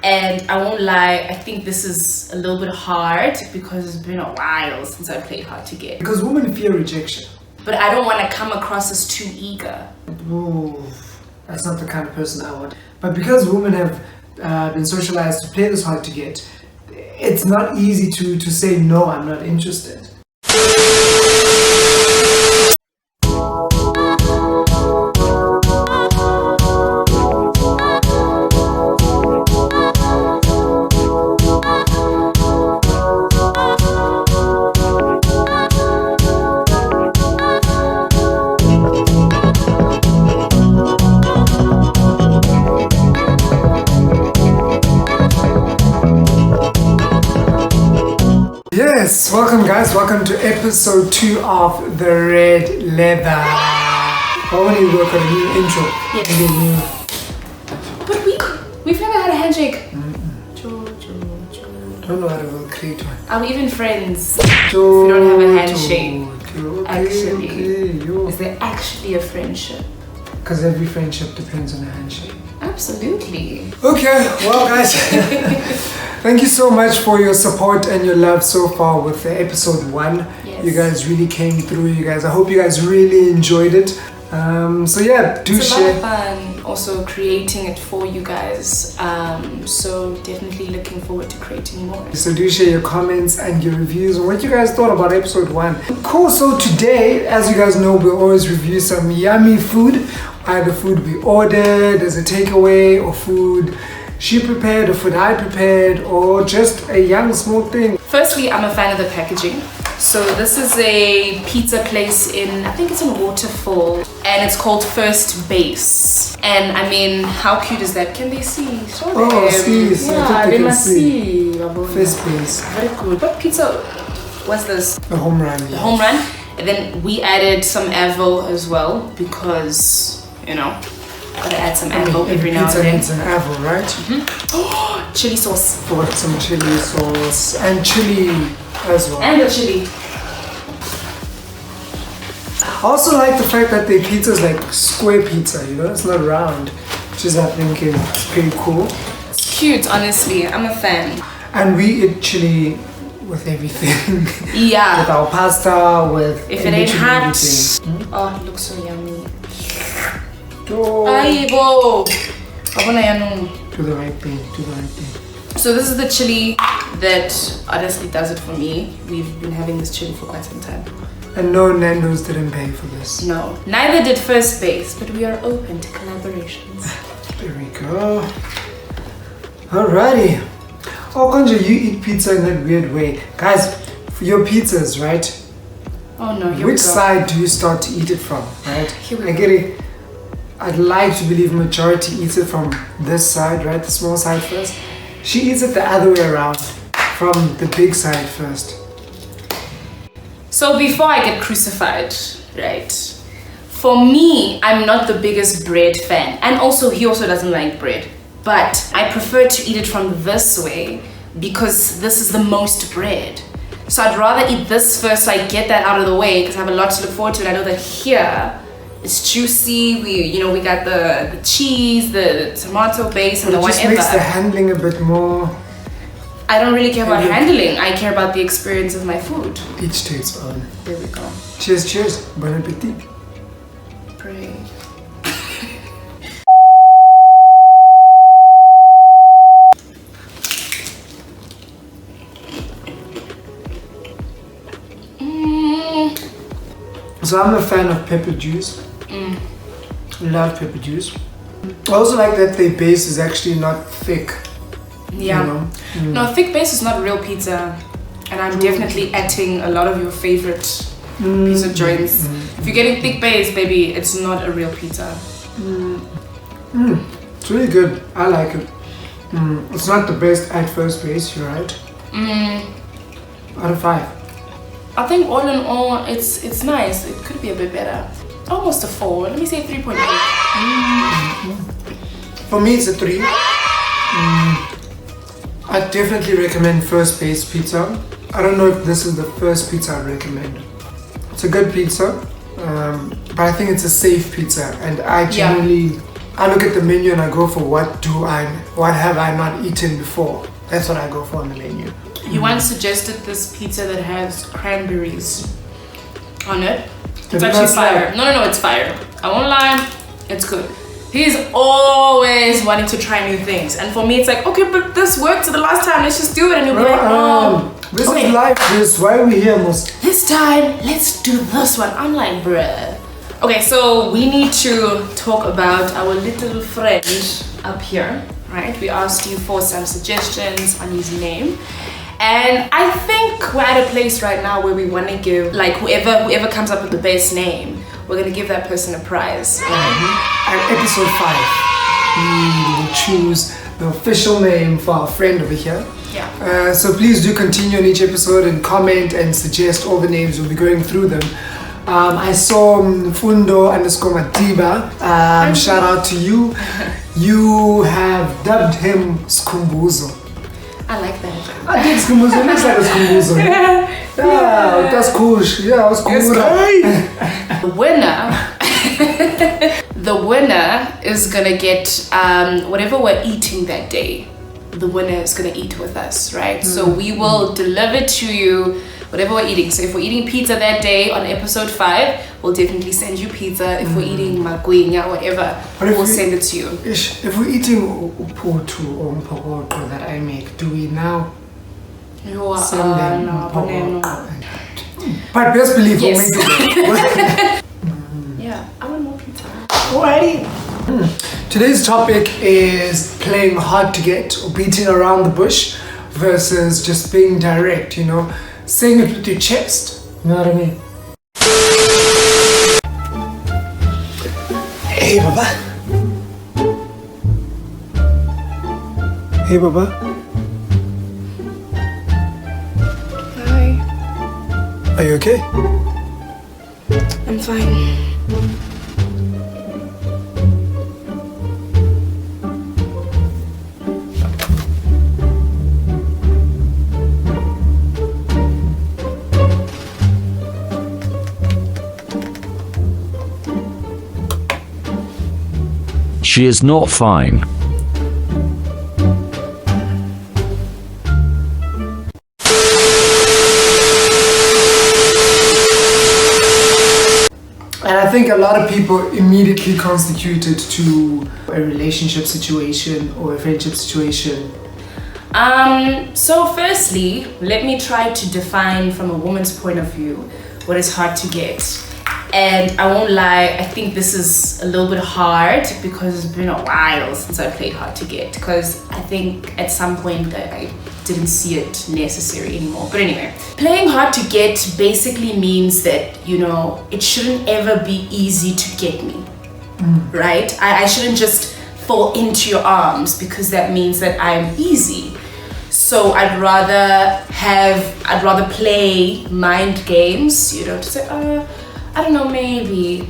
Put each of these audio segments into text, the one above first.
And I won't lie, I think this is a little bit hard because it's been a while since I played hard to get. Because women fear rejection. But I don't want to come across as too eager. Ooh, that's not the kind of person I want. But because women have been socialized to play this hard to get, it's not easy to say no, I'm not interested. Yes, welcome guys, welcome to episode 2 of The Red Leather. Why don't you work on a new intro? Yes. But we've never had a handshake. Don't know how to work create one. Are we even friends if we don't have a handshake? Is there actually a friendship? Because every friendship depends on a handshake. Absolutely. Okay, well guys, thank you so much for your support and your love so far with episode 1. Yes. You guys really came through, you guys. I hope you guys really enjoyed it. So yeah, do it's share. It's a lot of fun also creating it for you guys. So definitely looking forward to creating more. So do share your comments and your reviews on what you guys thought about episode 1. Cool, so today, as you guys know, we always review some yummy food. Either food we ordered as a takeaway, or food she prepared, or food I prepared, or just a young small thing. Firstly, I'm a fan of the packaging. So this is a pizza place I think it's in Waterfall, and it's called First Base. And I mean, how cute is that? Can they see? Oh, see, yeah, they must see. First Base. Very good. What pizza was this? The home run. The home run. And then we added some Avil as well because, you know, gotta add some Avil every now and then. Pizza needs an Avil, right? Mm-hmm. Chili sauce. For some chili sauce and chili as well. And the chili. I also like the fact that their pizza is like square pizza, you know, it's not round, which is I think is pretty cool. It's cute, honestly. I'm a fan. And we eat chili with everything. Yeah. With our pasta, with if it ain't hot. Everything. Oh, it looks so yummy. Oh. Aibo. Do the right thing, do the right thing. So this is the chili that honestly does it for me. We've been having this chili for quite some time. And no, Nando's didn't pay for this. No, neither did First Base, but we are open to collaborations. There we go. Alrighty. Oh, Konja, you eat pizza in that weird way. Guys, for your pizzas, right? Oh no, here Which we go. side do you start to eat it from, right? Here we I go. get it. I'd like to believe majority eats it from this side, right? The small side first. She eats it the other way around, from the big side first. So before I get crucified, right? For me, I'm not the biggest bread fan. And also, he also doesn't like bread. But I prefer to eat it from this way because this is the most bread. So I'd rather eat this first so I get that out of the way because I have a lot to look forward to. And I know that here it's juicy. We got the cheese, the tomato base, and the whatever. It just makes the handling a bit more. I don't really care about handling. I care about the experience of my food. Each to its own. There we go. Cheers, cheers. Bon appetit. Pray. So I'm a fan of pepper juice. Love pepper juice. I also like that the base is actually not thick. Yeah. You know? No, thick base is not real pizza. And I'm definitely adding a lot of your favorite pizza joints. If you're getting thick base, baby, it's not a real pizza. It's really good. I like it. It's not the best at First Base, you're right. Out of 5. I think all in all, it's nice. It could be a bit better. Almost a 4. Let me say 3.8. For me, it's a 3. I definitely recommend First Base pizza. I don't know if this is the first pizza I'd recommend. It's a good pizza, but I think it's a safe pizza, and I generally I look at the menu and I go for what have I not eaten before. That's what I go for on the menu. You once suggested this pizza that has cranberries on it. It's actually fire. No, it's fire. I won't lie, it's good. He's always wanting to try new things. And for me, it's like, okay, but this worked the last time, let's just do it. And you'll be like, this is life, this. Why are we here, most? This time, let's do this one. I'm like, bruh. Okay, so we need to talk about our little friend up here, right? We asked you for some suggestions on his name. And I think we're at a place right now where we want to give, like, whoever comes up with the best name, we're going to give that person a prize. At episode 5, we will choose the official name for our friend over here. Yeah. So please do continue on each episode and comment and suggest all the names. We'll be going through them. I saw Fundo_Matiba. Shout out to you. You have dubbed him Skumbuzo. I like that. I think Skumbuzo. It looks like a Skumbuzo. Yeah, that's cool. Yeah, that's cool. The winner is gonna get whatever we're eating that day. The winner is gonna eat with us, right? So we will deliver to you whatever we're eating. So if we're eating pizza that day on episode 5, we'll definitely send you pizza. If we're eating magwinya, whatever, we'll send it to you. If we're eating uputu or mporoto that I make, do we now send them mporoto? But best believe we'll make it. Yeah, I want more pizza. Alrighty. Today's topic is playing hard to get or beating around the bush versus just being direct, you know, saying it with your chest. You know what I mean? Hey, Baba. Hey, Baba. Hi. Are you okay? I'm fine. She is not fine. And I think a lot of people immediately constituted to a relationship situation or a friendship situation. So firstly, let me try to define from a woman's point of view what is hard to get. And I won't lie, I think this is a little bit hard because it's been a while since I played hard to get, because I think at some point I didn't see it necessary anymore. But anyway, playing hard to get basically means that, you know, it shouldn't ever be easy to get me, right? I shouldn't just fall into your arms because that means that I'm easy. So I'd rather play mind games, you know, to say, I don't know, maybe,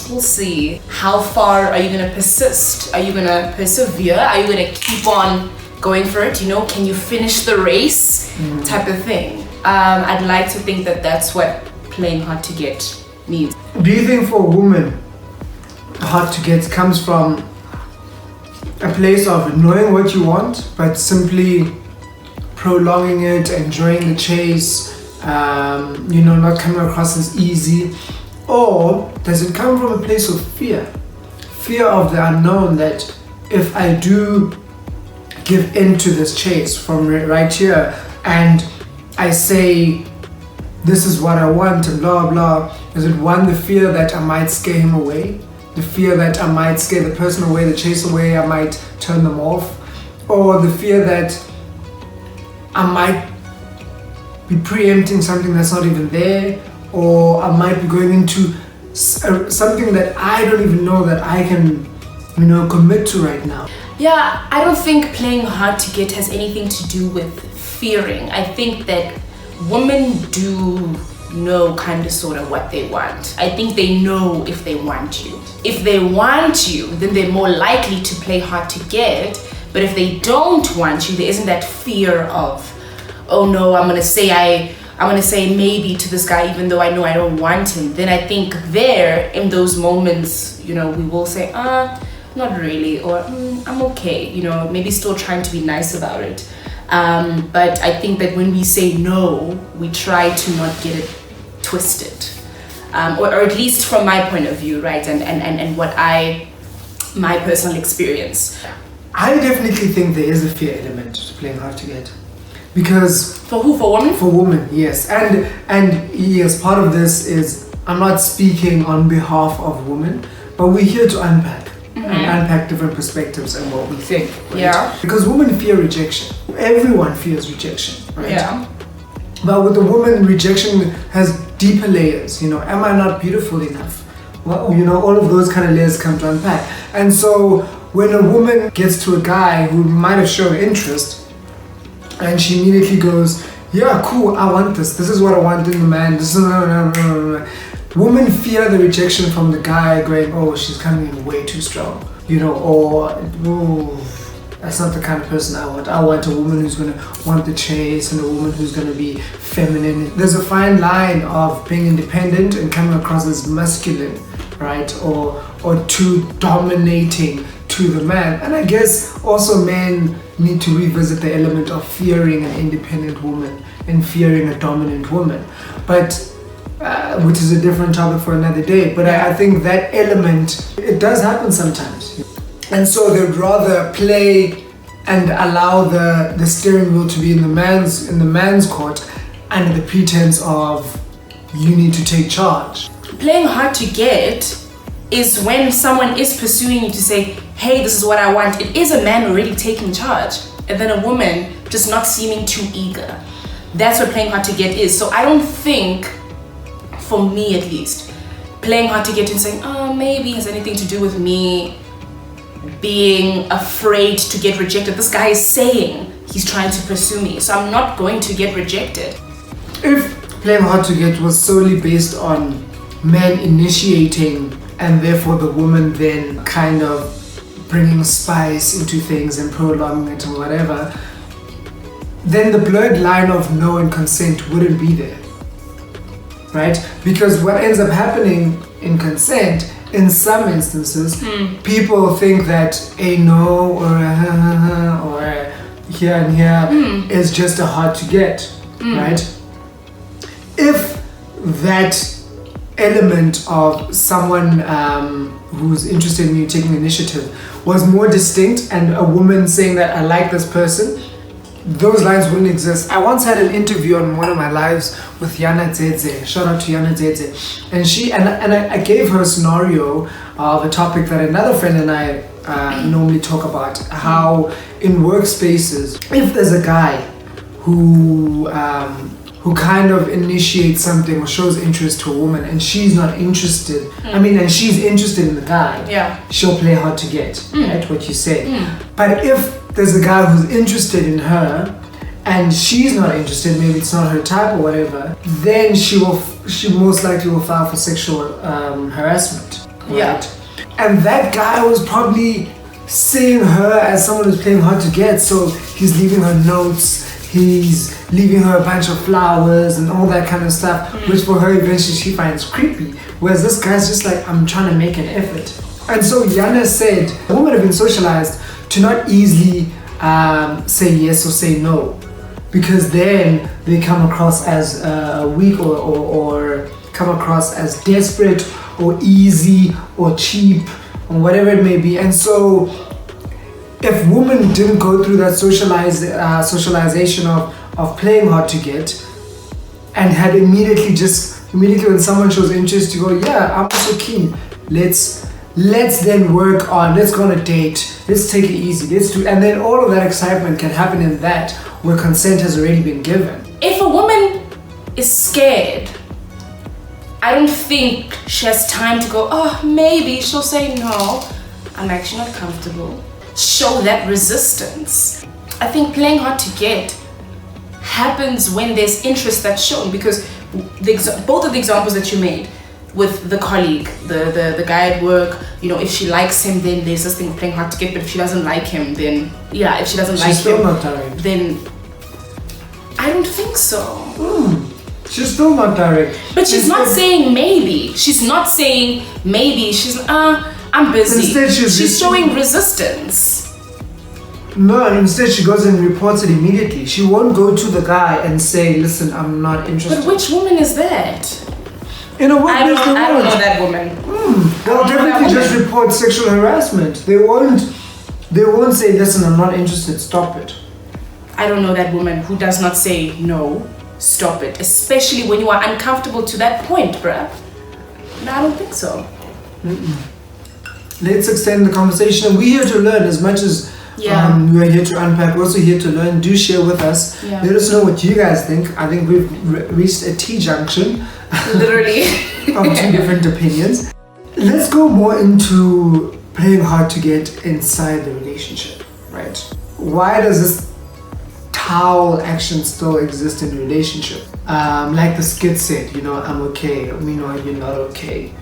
we'll see. How far are you gonna persist? Are you gonna persevere? Are you gonna keep on going for it? You know, can you finish the race? Type of thing. I'd like to think that that's what playing hard to get means. Do you think for a woman, hard to get comes from a place of knowing what you want, but simply prolonging it, enjoying the chase, you know, not coming across as easy? Or does it come from a place of fear? Fear of the unknown, that if I do give in to this chase from right here and I say this is what I want and blah blah, is it one, the fear that I might scare him away, the fear that I might scare the person away, the chase away, I might turn them off, or the fear that I might be preempting something that's not even there, or I might be going into something that I don't even know that I can, you know, commit to right now. Yeah, I don't think playing hard to get has anything to do with fearing. I think that women do know kind of sort of what they want. I think they know if they want you. If they want you, then they're more likely to play hard to get. But if they don't want you, there isn't that fear of, oh no, I'm gonna say maybe to this guy even though I know I don't want him. Then I think there, in those moments, you know, we will say, not really, or I'm okay, you know, maybe still trying to be nice about it. But I think that when we say no, we try to not get it twisted. Or at least from my point of view, right? And what my personal experience. I definitely think there is a fear element to playing hard to get. Because for who? For women? For women, yes. And yes, part of this is, I'm not speaking on behalf of women, but we're here to unpack and unpack different perspectives and what we think. Right? Yeah. Because women fear rejection. Everyone fears rejection, right? Yeah. But with the woman, rejection has deeper layers. You know, am I not beautiful enough? Well, you know, all of those kind of layers come to unpack. And so when a woman gets to a guy who might have shown interest, and she immediately goes, yeah, cool, I want this. This is what I want in the man. This is no. Women fear the rejection from the guy going, oh, she's coming in way too strong. You know, or, oh, that's not the kind of person I want. I want a woman who's going to want the chase and a woman who's going to be feminine. There's a fine line of being independent and coming across as masculine, right? Or too dominating to the man. And I guess also men need to revisit the element of fearing an independent woman and fearing a dominant woman, but which is a different topic for another day. But I think that element, it does happen sometimes, and so they'd rather play and allow the steering wheel to be in the man's court under the pretense of you need to take charge. Playing hard to get is when someone is pursuing you to say, hey, this is what I want. It is a man already taking charge, and then a woman just not seeming too eager. That's what playing hard to get is. So I don't think, for me at least, playing hard to get and saying, oh, maybe it has anything to do with me being afraid to get rejected. This guy is saying he's trying to pursue me, so I'm not going to get rejected. If playing hard to get was solely based on men initiating and therefore the woman then kind of bringing spice into things and prolonging it or whatever, then the blurred line of no and consent wouldn't be there, right? Because what ends up happening in consent, in some instances, people think that a no or a or a here and here is just a hard to get, right? If that element of someone who's interested in you taking initiative was more distinct, and a woman saying that I like this person, those lines wouldn't exist. I once had an interview on one of my lives with Yana Dzedze. Shout out to Yana Dzedze. And I gave her a scenario of a topic that another friend and I normally talk about, how in workspaces, if there's a guy who kind of initiates something or shows interest to a woman and she's not interested, and she's interested in the guy, she'll play hard to get, right? What you say. But if there's a guy who's interested in her and she's not interested, maybe it's not her type or whatever, then she most likely will file for sexual harassment, right? And that guy was probably seeing her as someone who's playing hard to get, so he's leaving her notes, he's leaving her a bunch of flowers and all that kind of stuff, which for her eventually she finds creepy. Whereas this guy's just like, I'm trying to make an effort. And so Yana said, women have been socialized to not easily say yes or say no, because then they come across as weak or come across as desperate or easy or cheap or whatever it may be. And so if women didn't go through that socialization of playing hard to get, and had immediately when someone shows interest, you go, yeah, I'm also keen. Let's then work on, let's go on a date, let's take it easy, let's do, and then all of that excitement can happen in that where consent has already been given. If a woman is scared, I don't think she has time to go, oh, maybe she'll say no, I'm actually not comfortable. Show that resistance. I think playing hard to get happens when there's interest that's shown, because both of the examples that you made with the colleague, the guy at work, if she likes him, then there's this thing of playing hard to get, but if she doesn't like him, then if she doesn't like him, not direct. Then I don't think so. She's still not direct. But she's not saying maybe. She's not saying maybe. She's I'm busy. Instead, she's showing resistance. No, and instead she goes and reports it immediately. She won't go to the guy and say, listen, I'm not interested. But which woman is that? In a workplace, I don't know that woman. They'll definitely just report sexual harassment. They won't say, listen, I'm not interested, stop it. I don't know that woman who does not say, no, stop it. Especially when you are uncomfortable to that point, bruh. No, I don't think so. Let's extend the conversation. We're here to learn as much as we're here to unpack. We're also here to learn. Do share with us. Yeah. Let us know what you guys think. I think we've reached a T-junction. Literally. Of two different opinions. Let's go more into playing hard to get inside the relationship, right? Why does this towel action still exist in a relationship? Like the skit said, I'm okay. Meanwhile, you're not okay,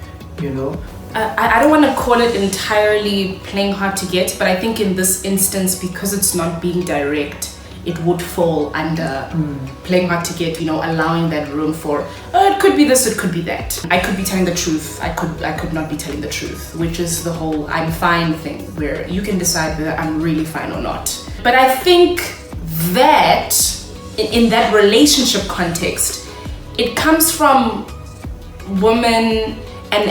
I don't want to call it entirely playing hard to get, but I think in this instance, because it's not being direct, it would fall under playing hard to get, allowing that room for, it could be this, it could be that. I could be telling the truth, I could not be telling the truth, which is the whole I'm fine thing, where you can decide whether I'm really fine or not. But I think that, in that relationship context, it comes from women, and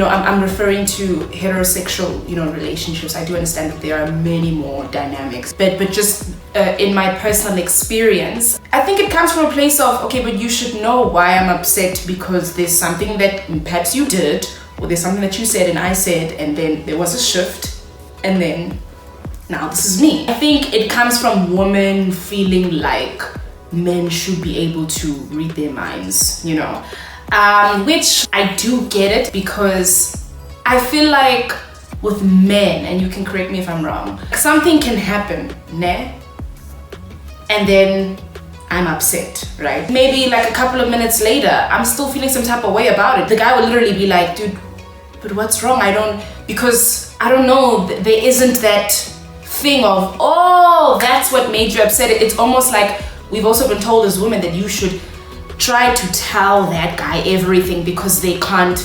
I'm referring to heterosexual relationships. I do understand that there are many more dynamics, but just in my personal experience, I think it comes from a place of, okay, but you should know why I'm upset, because there's something that perhaps you did, or there's something that you said and I said, and then there was a shift, and then now this is me. I think it comes from women feeling like men should be able to read their minds, which I do get it, because I feel like with men, and you can correct me if I'm wrong, something can happen, ne? And then I'm upset, right? Maybe like a couple of minutes later, I'm still feeling some type of way about it. The guy will literally be like, dude, but what's wrong? Because I don't know, there isn't that thing of, oh, that's what made you upset. It's almost like we've also been told as women that you should try to tell that guy everything, because they can't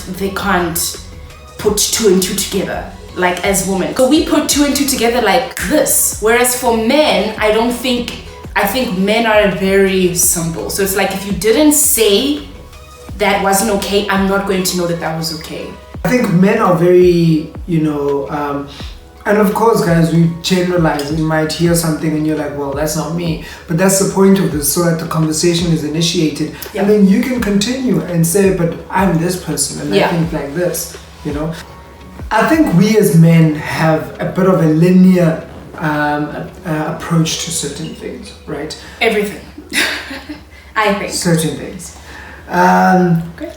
put two and two together, like as women. So we put two and two together like this. Whereas for men, I think men are very simple. So it's like, if you didn't say that wasn't okay, I'm not going to know that was okay. I think men are very, and of course, guys, we generalize. You might hear something and you're like, well, that's not me. But that's the point of this, so that the conversation is initiated. Yeah. And then you can continue and say, but I'm this person and I think like this, I think we as men have a bit of a linear approach to certain things, right? Everything. I think. Certain things. Okay.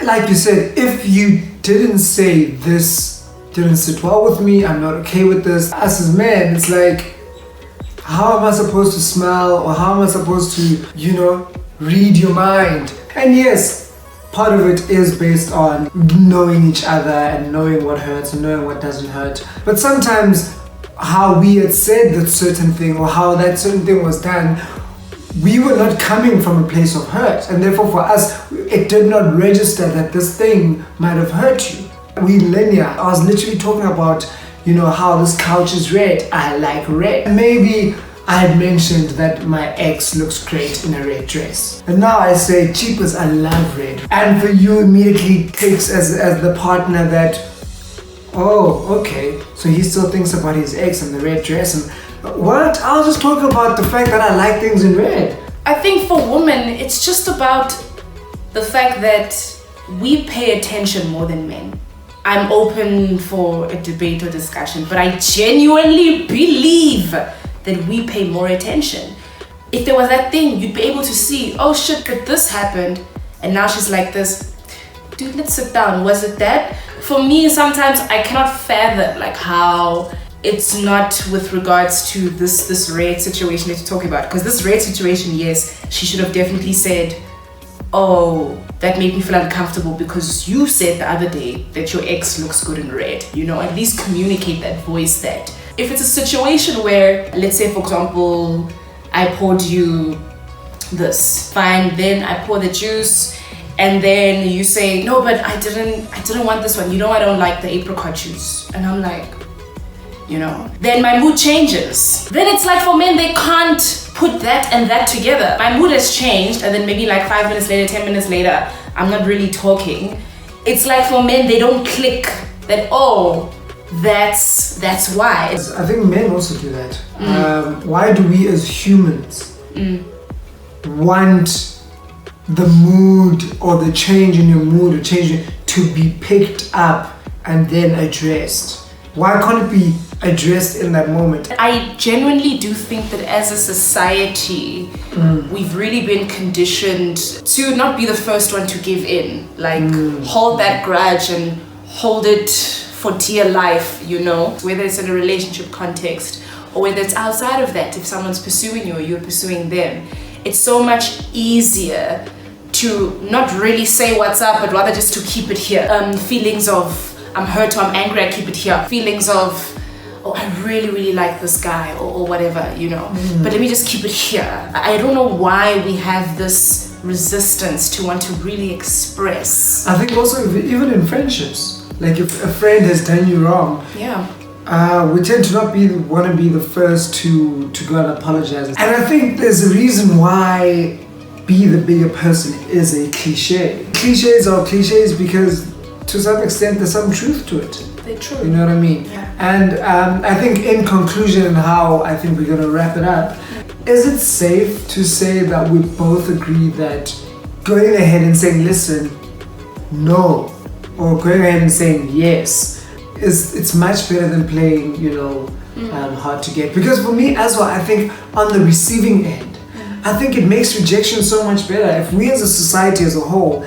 Like you said, if you didn't say this, didn't sit well with me, I'm not okay with this. Us as men, it's like, how am I supposed to smell, or how am I supposed to, read your mind? And yes, part of it is based on knowing each other and knowing what hurts and knowing what doesn't hurt. But sometimes how we had said that certain thing, or how that certain thing was done, we were not coming from a place of hurt, and therefore for us, it did not register that this thing might have hurt you. We linear. I was literally talking about, how this couch is red. I like red. Maybe I had mentioned that my ex looks great in a red dress. And now I say, cheapers, I love red. And for you, immediately takes as the partner that, oh, okay, so he still thinks about his ex and the red dress. And what? I was just talking about the fact that I like things in red. I think for women, it's just about the fact that we pay attention more than men. I'm open for a debate or discussion, but I genuinely believe that we pay more attention. If there was that thing, you'd be able to see, oh shit, but this happened, and now she's like this. Dude, let's sit down. Was it that? For me, sometimes I cannot fathom like how it's not with regards to this red situation that you're talking about. Because this red situation, yes, she should have definitely said, oh, that made me feel uncomfortable because you said the other day that your ex looks good in red. At least communicate that, voice that. If it's a situation where, let's say for example, I poured you this, fine, then I pour the juice and then you say, no, but I didn't want this one. You know, I don't like the apricot juice. And I'm like, you know, then my mood changes. Then it's like for men, they can't put that and that together. My mood has changed, and then maybe like 5 minutes later, 10 minutes later, I'm not really talking. It's like for men, they don't click that, oh, that's why. I think men also do that. Why do we as humans want the mood or the change in your mood or change to be picked up and then addressed? Why can't it be addressed in that moment? I genuinely do think that as a society, we've really been conditioned to not be the first one to give in. Like, hold that grudge and hold it for dear life, you know? Whether it's in a relationship context or whether it's outside of that, if someone's pursuing you or you're pursuing them, it's so much easier to not really say what's up, but rather just to keep it here. Feelings of I'm hurt or I'm angry, I keep it here. Feelings of, oh, I really, really like this guy or whatever, you know. But let me just keep it here. I don't know why we have this resistance to want to really express. I think also even in friendships, like if a friend has done you wrong, we tend to not want to be the first to go and apologize. And I think there's a reason why be the bigger person is a cliche. Cliches are cliches because to some extent there's some truth to it. They're true. You know what I mean? Yeah. And I think in conclusion, and how I think we're going to wrap it up, is it safe to say that we both agree that going ahead and saying listen, no, or going ahead and saying yes, it's much better than playing, you know, hard to get? Because for me as well, I think on the receiving end, I think it makes rejection so much better. If we as a society as a whole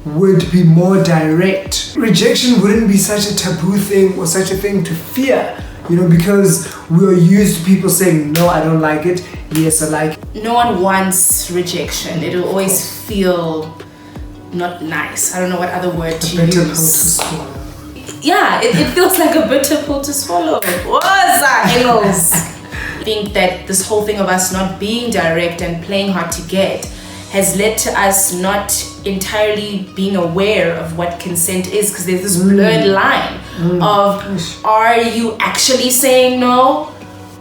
would be more direct, rejection wouldn't be such a taboo thing or such a thing to fear, you know, because we're used to people saying, no, I don't like it, yes, I like it. No one wants rejection. It'll always feel not nice. I don't know what other word to Bitter pill to use. swallow. Yeah, it feels like a bitter pill to swallow. What's that, Engels? I think that this whole thing of us not being direct and playing hard to get has led to us not entirely being aware of what consent is, because there's this blurred line of, are you actually saying no,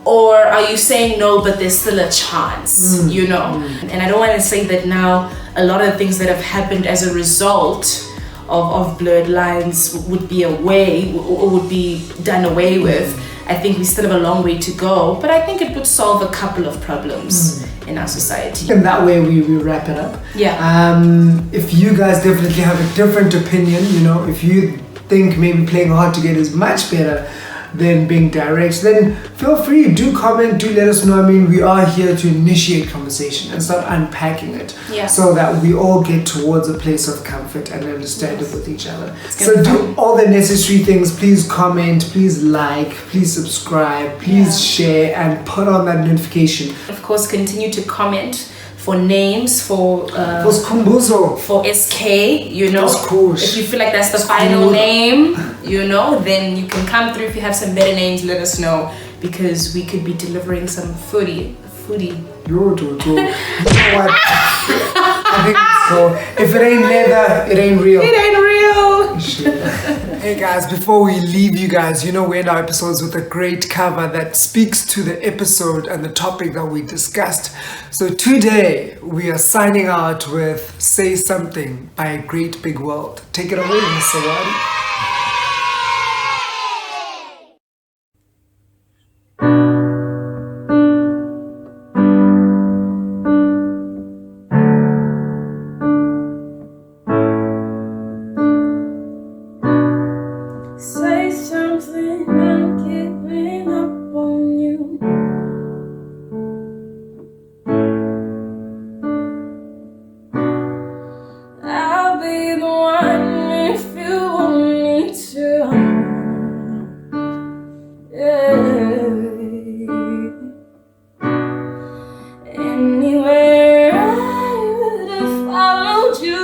or are you saying no but there's still a chance, you know? And I don't want to say that now a lot of the things that have happened as a result of blurred lines would be would be done away with. I think we still have a long way to go, but I think it would solve a couple of problems in our society. And that way we wrap it up. Yeah. If you guys definitely have a different opinion, you know, if you think maybe playing hard to get is much better than being direct, then feel free, do comment, do let us know. I mean, we are here to initiate conversation and start unpacking it, so that we all get towards a place of comfort and understanding with each other. So do all the necessary things. Please comment, please like, please subscribe, please share, and put on that notification. Of course, continue to comment for names, for Skhumbuzo, for SK, you know. If you feel like that's the final name, you know, then you can come through. If you have some better names, let us know, because we could be delivering some foodie. Yo, Toto. You know what? I think so. If it ain't leather, it ain't real. It ain't real. Hey guys, before we leave you guys, you know, we end our episodes with a great cover that speaks to the episode and the topic that we discussed. So today we are signing out with Say Something by A Great Big World. Take it away, Miss Sawadi. Say something, I'm giving up on you. I'll be the one if you want me to. Anywhere I would have followed you.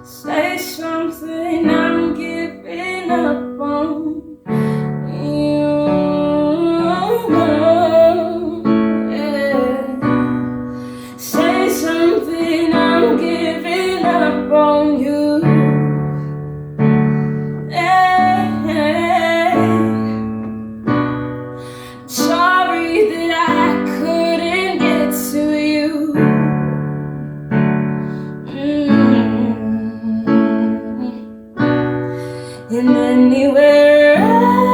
Say something, I'm giving up on you. anywhere else.